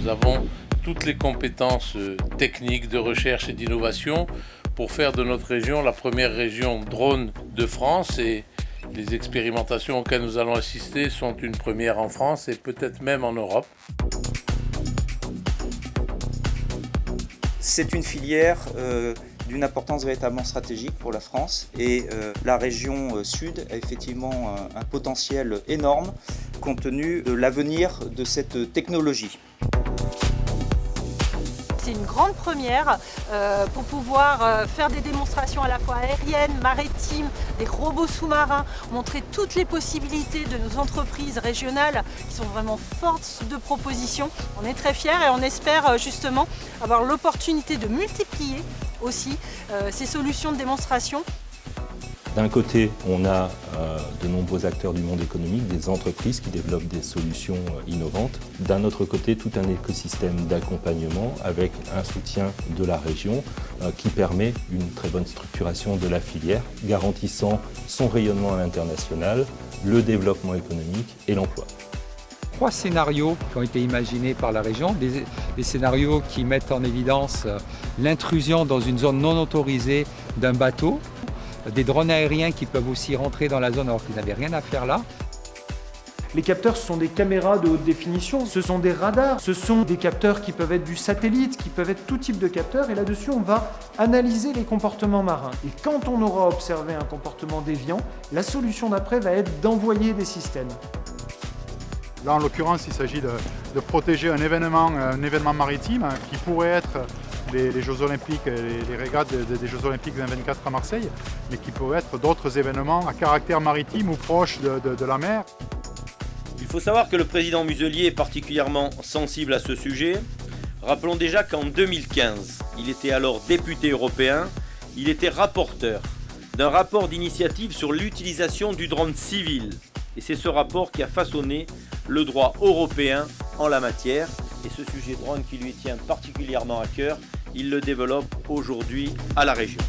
Nous avons toutes les compétences techniques de recherche et d'innovation pour faire de notre région la première région drone de France, et les expérimentations auxquelles nous allons assister sont une première en France et peut-être même en Europe. C'est une filière d'une importance véritablement stratégique pour la France, et la région sud a effectivement un potentiel énorme compte tenu de l'avenir de cette technologie. C'est une grande première pour pouvoir faire des démonstrations à la fois aériennes, maritimes, des robots sous-marins, montrer toutes les possibilités de nos entreprises régionales qui sont vraiment fortes de propositions. On est très fiers et on espère justement avoir l'opportunité de multiplier aussi ces solutions de démonstration. D'un côté, on a de nombreux acteurs du monde économique, des entreprises qui développent des solutions innovantes. D'un autre côté, tout un écosystème d'accompagnement avec un soutien de la région qui permet une très bonne structuration de la filière, garantissant son rayonnement à l'international, le développement économique et l'emploi. 3 scénarios qui ont été imaginés par la région, des scénarios qui mettent en évidence l'intrusion dans une zone non autorisée d'un bateau, des drones aériens qui peuvent aussi rentrer dans la zone alors qu'ils n'avaient rien à faire là. Les capteurs, ce sont des caméras de haute définition, ce sont des radars, ce sont des capteurs qui peuvent être du satellite, qui peuvent être tout type de capteurs, et là-dessus on va analyser les comportements marins. Et quand on aura observé un comportement déviant, la solution d'après va être d'envoyer des systèmes. Là, en l'occurrence, il s'agit de protéger un événement maritime qui pourrait être les Jeux Olympiques, les régates des Jeux Olympiques 2024 à Marseille, mais qui pourraient être d'autres événements à caractère maritime ou proche de la mer. Il faut savoir que le président Muselier est particulièrement sensible à ce sujet. Rappelons déjà qu'en 2015, il était alors député européen, il était rapporteur d'un rapport d'initiative sur l'utilisation du drone civil. Et c'est ce rapport qui a façonné le droit européen en la matière. Et ce sujet drone qui lui tient particulièrement à cœur, il le développe aujourd'hui à la région.